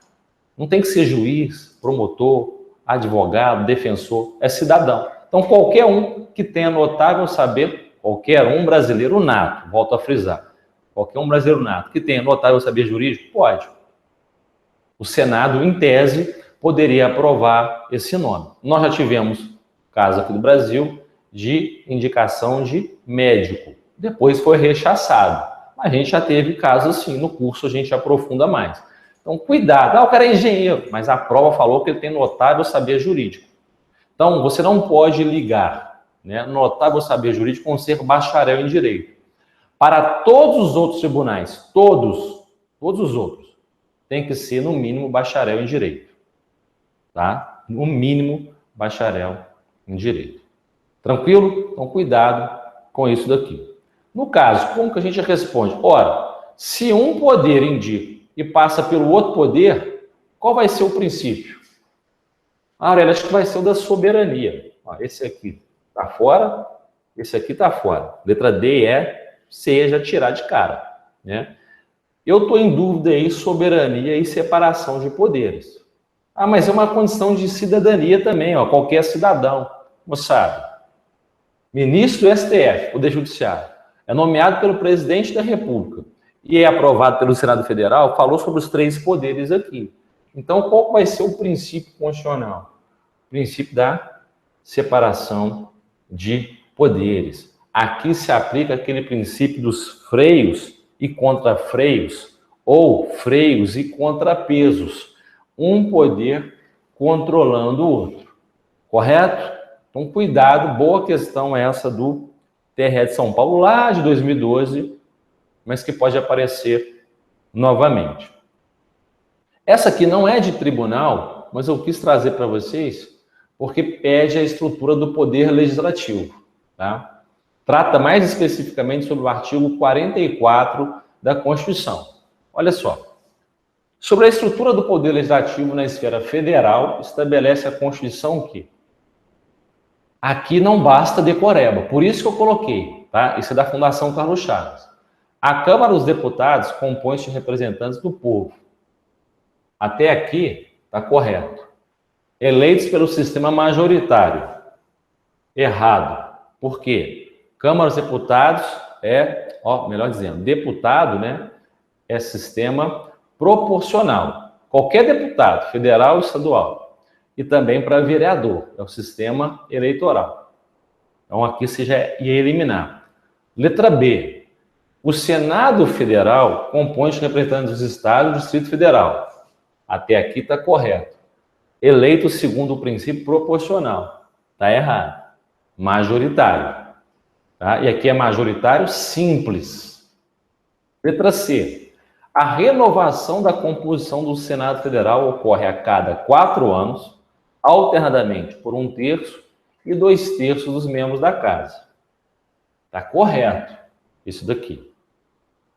Não tem que ser juiz, promotor, advogado, defensor, é cidadão. Então, qualquer um que tenha notável saber, qualquer um brasileiro nato, volto a frisar, qualquer um brasileiro nato que tenha notável saber jurídico, pode. O Senado, em tese, poderia aprovar esse nome. Nós já tivemos caso aqui do Brasil de indicação de médico. Depois foi rechaçado. A gente já teve casos assim, no curso a gente aprofunda mais. Então, cuidado. O cara é engenheiro, mas a prova falou que ele tem notável saber jurídico. Então, você não pode ligar, né, notável saber jurídico com ser bacharel em direito. Para todos os outros tribunais, todos os outros, tem que ser, no mínimo, bacharel em direito. Tá? No mínimo, bacharel em direito. Tranquilo? Então, cuidado com isso daqui. No caso, como que a gente responde? Ora, se um poder indica e passa pelo outro poder, qual vai ser o princípio? Aurélio, acho que vai ser o da soberania. Esse aqui está fora, esse aqui está fora. Letra D, E, C já tirar de cara. Né? Eu estou em dúvida aí, soberania e separação de poderes. Mas é uma condição de cidadania também, qualquer cidadão. Moçada, ministro do STF, Poder Judiciário, é nomeado pelo presidente da República e é aprovado pelo Senado Federal, falou sobre os 3 poderes aqui. Então, qual vai ser o princípio constitucional? O princípio da separação de poderes. Aqui se aplica aquele princípio dos freios e contrafreios, ou freios e contrapesos. Um poder controlando o outro. Correto? Então, cuidado, boa questão essa do TRE de São Paulo, lá de 2012, mas que pode aparecer novamente. Essa aqui não é de tribunal, mas eu quis trazer para vocês porque pede a estrutura do poder legislativo. Tá? Trata mais especificamente sobre o artigo 44 da Constituição. Olha só. Sobre a estrutura do poder legislativo na esfera federal, estabelece a Constituição que aqui não basta decoreba, por isso que eu coloquei, tá? Isso é da Fundação Carlos Chagas. A Câmara dos Deputados compõe-se de representantes do povo. Até aqui está correto. Eleitos pelo sistema majoritário. Errado. Por quê? Câmara dos Deputados melhor dizendo, deputado, né, é sistema proporcional. Qualquer deputado, federal ou estadual. E também para vereador, é o sistema eleitoral. Então aqui você já ia eliminar. Letra B. O Senado Federal compõe os representantes dos estados do Distrito Federal. Até aqui está correto. Eleito segundo o princípio proporcional. Está errado. Majoritário. Tá? E aqui é majoritário simples. Letra C. A renovação da composição do Senado Federal ocorre a cada 4 anos, alternadamente por 1/3 e 2/3 dos membros da casa. Está correto isso daqui.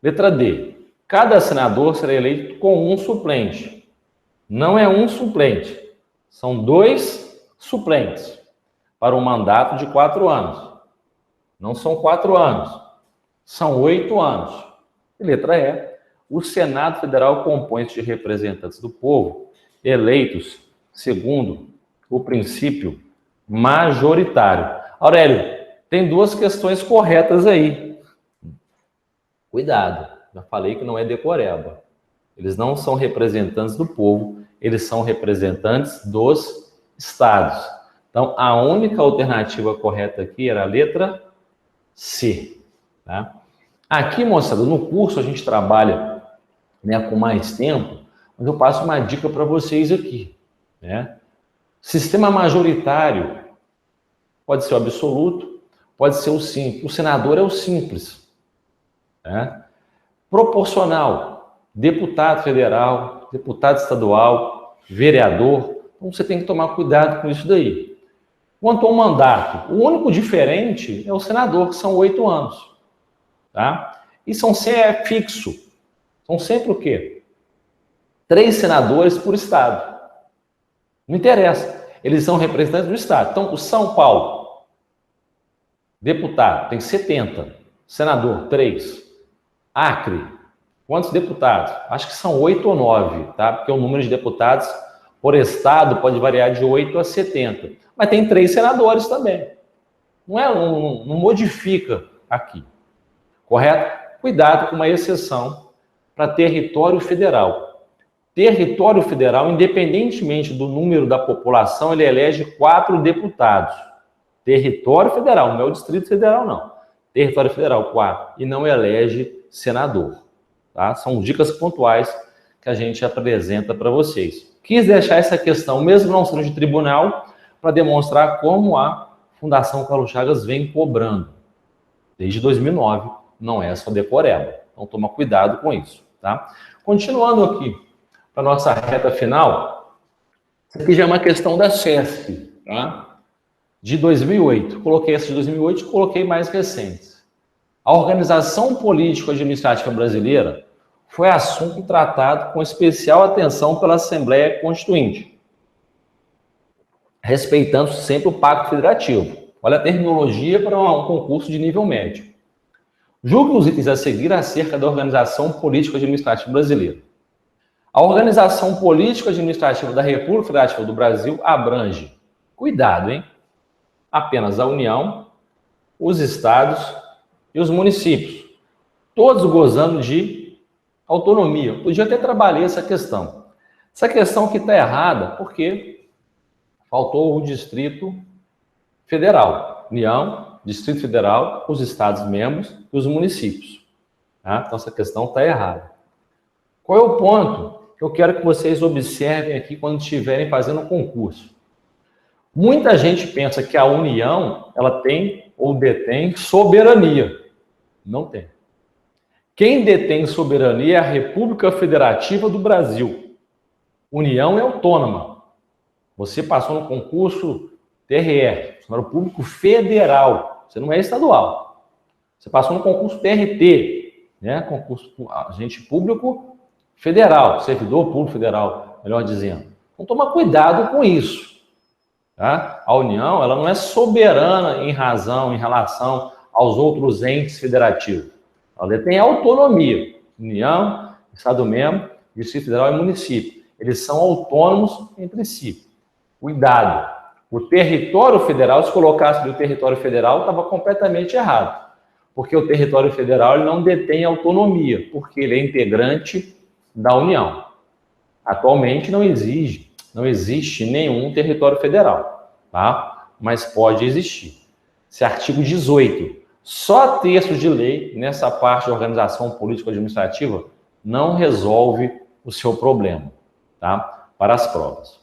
Letra D. Cada senador será eleito com um suplente. Não é um suplente, são 2 suplentes para um mandato de 4 anos. Não são 4 anos, são 8 anos. E letra E. O Senado Federal compõe-se de representantes do povo eleitos segundo o princípio majoritário. Aurélio, tem 2 questões corretas aí. Cuidado, já falei que não é decoreba. Eles não são representantes do povo, eles são representantes dos estados. Então, a única alternativa correta aqui era a letra C. Tá? Aqui, moçada, no curso a gente trabalha, né, com mais tempo, mas eu passo uma dica para vocês aqui. Né? Sistema majoritário pode ser o absoluto, pode ser o simples. O senador é o simples. Né? Proporcional, deputado federal, deputado estadual, vereador. Então você tem que tomar cuidado com isso daí. Quanto ao mandato, o único diferente é o senador, que são 8 anos. Tá? E é fixo. São sempre o quê? 3 senadores por estado. Não interessa. Eles são representantes do estado. Então, o São Paulo, deputado, tem 70. Senador, 3. Acre, quantos deputados? Acho que são 8 ou 9, tá? Porque o número de deputados por estado pode variar de 8 a 70. Mas tem 3 senadores também. Não modifica aqui. Correto? Cuidado com uma exceção para território federal. Território federal, independentemente do número da população, ele elege 4 deputados. Território federal, não é o Distrito Federal, não. Território federal, 4. E não elege senador. Tá? São dicas pontuais que a gente apresenta para vocês. Quis deixar essa questão, mesmo não sendo de tribunal, para demonstrar como a Fundação Carlos Chagas vem cobrando. Desde 2009, não é só decoreba. Então, toma cuidado com isso. Tá? Continuando aqui, para a nossa reta final, isso aqui já é uma questão da CESP, tá? De 2008. Coloquei essa de 2008 e coloquei mais recentes. A organização político-administrativa brasileira foi assunto tratado com especial atenção pela Assembleia Constituinte, respeitando sempre o Pacto Federativo. Olha a terminologia para um concurso de nível médio. Julgue os itens a seguir acerca da organização político-administrativa brasileira. A organização político-administrativa da República Federativa do Brasil abrange, cuidado, hein? Apenas a União, os estados e os municípios, todos gozando de autonomia. Eu podia até trabalhar essa questão. Essa questão que está errada, porque faltou o Distrito Federal. União, Distrito Federal, os estados membros e os municípios. Tá? Então, essa questão está errada. Qual é o ponto que eu quero que vocês observem aqui quando estiverem fazendo o concurso? Muita gente pensa que a União, ela tem ou detém soberania. Não tem. Quem detém soberania é a República Federativa do Brasil. União é autônoma. Você passou no concurso TRE, Funcionário Público Federal. Você não é estadual. Você passou no concurso TRT, né? Concurso Agente Público Federal, Servidor Público Federal, melhor dizendo. Então, toma cuidado com isso. Tá? A União, ela não é soberana em relação aos outros entes federativos. Ela detém autonomia. União, Estado membro, Distrito Federal e município. Eles são autônomos entre si. Cuidado. O território federal, se colocasse o território federal, estava completamente errado. Porque o território federal ele não detém autonomia, porque ele é integrante da União. Atualmente não existe nenhum território federal, tá? Mas pode existir. Esse artigo 18 Só texto de lei, nessa parte de organização político-administrativa, não resolve o seu problema, tá? Para as provas.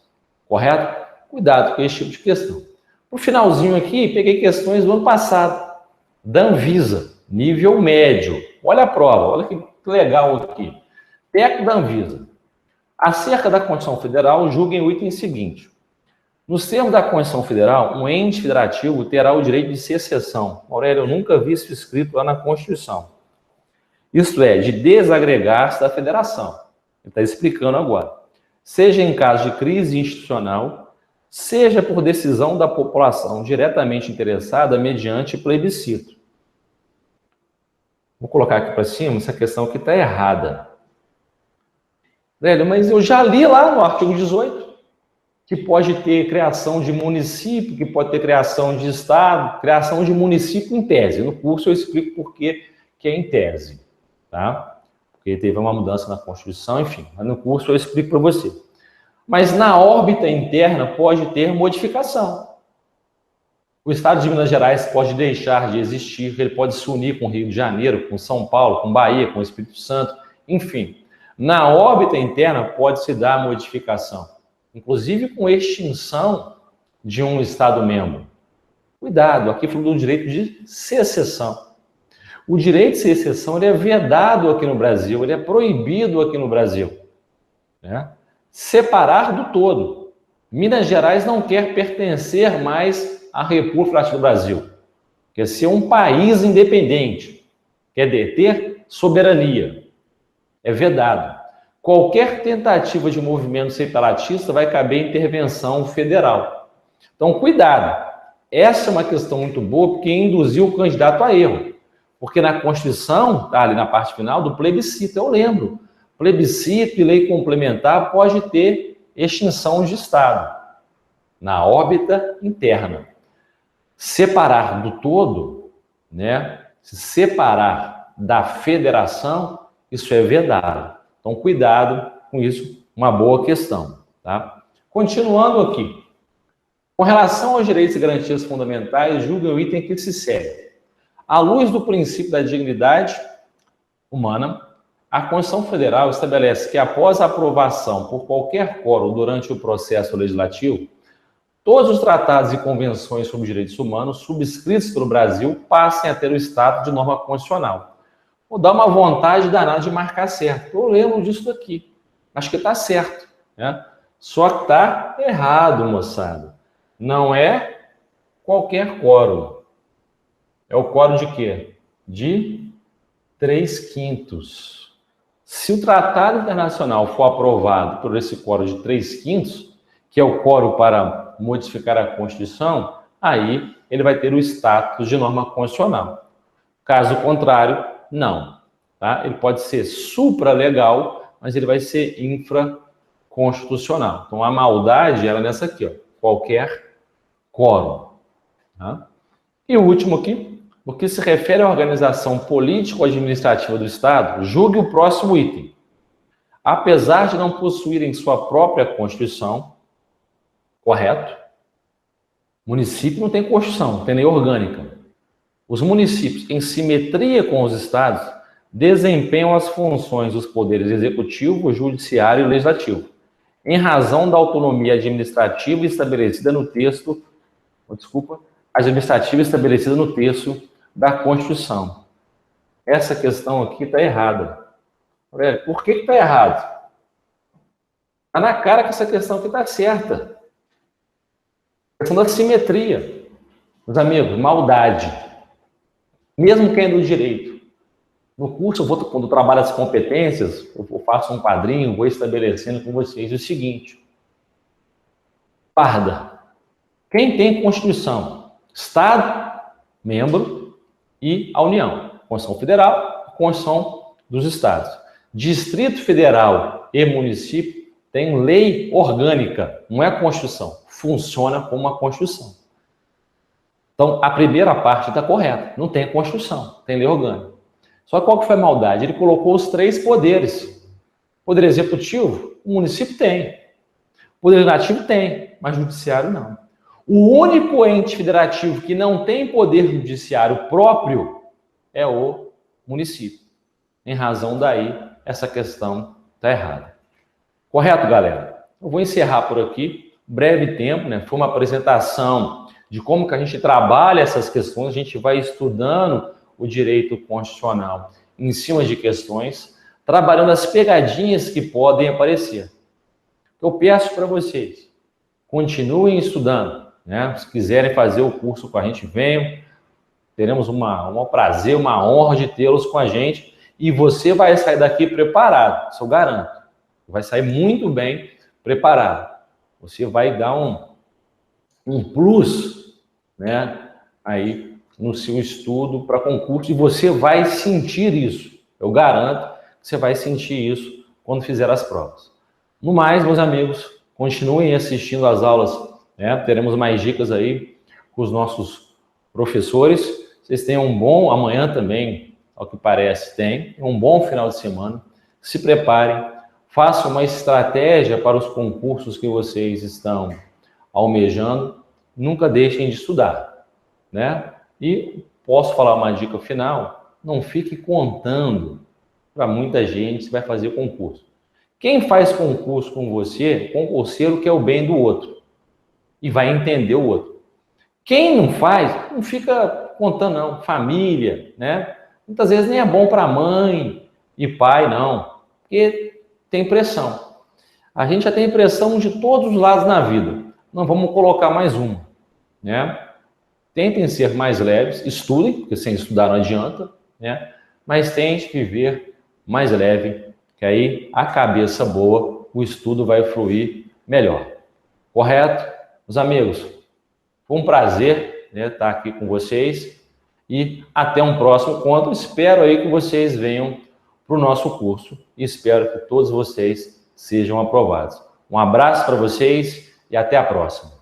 Correto? Cuidado com esse tipo de questão. No finalzinho aqui, peguei questões do ano passado, da Anvisa, nível médio. Olha a prova, olha que legal aqui. Teco da Anvisa. Acerca da Constituição Federal, julguem o item seguinte. Nos termos da Constituição Federal, um ente federativo terá o direito de secessão. Aurélio, eu nunca vi isso escrito lá na Constituição. Isto é, de desagregar-se da federação. Ele está explicando agora. Seja em caso de crise institucional, seja por decisão da população diretamente interessada mediante plebiscito. Vou colocar aqui para cima, essa questão aqui está errada. Velho, mas eu já li lá no artigo 18 que pode ter criação de município, que pode ter criação de estado, criação de município em tese. No curso eu explico por que é em tese, tá? Porque teve uma mudança na Constituição, enfim. Mas no curso eu explico para você. Mas na órbita interna pode ter modificação. O estado de Minas Gerais pode deixar de existir, ele pode se unir com o Rio de Janeiro, com São Paulo, com Bahia, com o Espírito Santo, enfim. Na órbita interna pode se dar modificação, inclusive com extinção de um estado membro. Cuidado, aqui falando do direito de secessão. O direito de secessão ele é vedado aqui no Brasil, ele é proibido aqui no Brasil, né? Separar do todo. Minas Gerais não quer pertencer mais à República Federal do Brasil. Quer ser um país independente. Quer deter soberania. É vedado. Qualquer tentativa de movimento separatista vai caber intervenção federal. Então, cuidado. Essa é uma questão muito boa porque induziu o candidato a erro. Porque na Constituição, tá ali na parte final, do plebiscito, eu lembro. Plebiscito e lei complementar pode ter extinção de Estado na órbita interna. Separar do todo, né? Se separar da federação, isso é vedado. Então, cuidado com isso, uma boa questão, tá? Continuando aqui. Com relação aos direitos e garantias fundamentais, julga o item que se segue. À luz do princípio da dignidade humana, a Constituição Federal estabelece que, após a aprovação por qualquer quórum durante o processo legislativo, todos os tratados e convenções sobre direitos humanos subscritos pelo Brasil passem a ter o status de norma constitucional. Vou dar uma vontade danada de marcar certo. Eu lembro disso aqui. Acho que está certo, né? Só que está errado, moçada. Não é qualquer quórum. É o quórum de quê? De 3/5. Se o Tratado Internacional for aprovado por esse quórum de 3/5, que é o quórum para modificar a Constituição, aí ele vai ter o status de norma constitucional. Caso contrário, não. Tá? Ele pode ser supralegal, mas ele vai ser infraconstitucional. Então, a maldade era nessa aqui, ó, qualquer quórum. Tá? E o último aqui, no que se refere à organização político-administrativa do Estado, julgue o próximo item. Apesar de não possuírem sua própria Constituição, correto? Município não tem Constituição, não tem lei orgânica. Os municípios, em simetria com os estados, desempenham as funções dos poderes executivo, judiciário e legislativo, em razão da autonomia administrativa estabelecida no texto, da Constituição. Essa questão aqui está errada. Por que está errado? Está na cara que essa questão aqui está certa. A questão da simetria. Meus amigos, maldade. Mesmo quem é do direito. No curso, quando eu trabalho as competências, eu faço um quadrinho, vou estabelecendo com vocês o seguinte. Parda. Quem tem Constituição? Estado, membro e a União. Constituição Federal, Constituição dos Estados. Distrito Federal e município tem lei orgânica, não é Constituição. Funciona como uma Constituição. Então, a primeira parte está correta. Não tem Constituição, tem lei orgânica. Só que qual que foi a maldade? Ele colocou os 3 poderes. Poder executivo, o município tem. Poder legislativo tem, mas judiciário não. O único ente federativo que não tem poder judiciário próprio é o município. Em razão daí, essa questão está errada. Correto, galera? Eu vou encerrar por aqui, breve tempo, né? Foi uma apresentação de como que a gente trabalha essas questões, a gente vai estudando o direito constitucional em cima de questões, trabalhando as pegadinhas que podem aparecer. Eu peço para vocês, continuem estudando, né? Se quiserem fazer o curso com a gente, venham. Teremos um prazer, uma honra de tê-los com a gente. E você vai sair daqui preparado, isso eu garanto. Vai sair muito bem preparado. Você vai dar um plus, né, aí no seu estudo para concurso, e você vai sentir isso. Eu garanto que você vai sentir isso quando fizer as provas. No mais, meus amigos, continuem assistindo às aulas, né? Teremos mais dicas aí com os nossos professores. Vocês tenham um bom amanhã também, ao que parece, tem um bom final de semana. Se preparem, façam uma estratégia para os concursos que vocês estão almejando. Nunca deixem de estudar, né? E posso falar uma dica final? Não fique contando para muita gente se vai fazer concurso. Quem faz concurso com você, concurseiro quer o bem do outro e vai entender o outro. Quem não faz, não fica contando não, família, né? Muitas vezes nem é bom para mãe e pai, não, porque tem pressão. A gente já tem pressão de todos os lados na vida. Não vamos colocar mais uma, né? Tentem ser mais leves, estudem, porque sem estudar não adianta, né? Mas tente viver mais leve, que aí a cabeça boa, o estudo vai fluir melhor. Correto? Meus amigos, foi um prazer, né, estar aqui com vocês e até um próximo encontro. Espero aí que vocês venham para o nosso curso e espero que todos vocês sejam aprovados. Um abraço para vocês e até a próxima.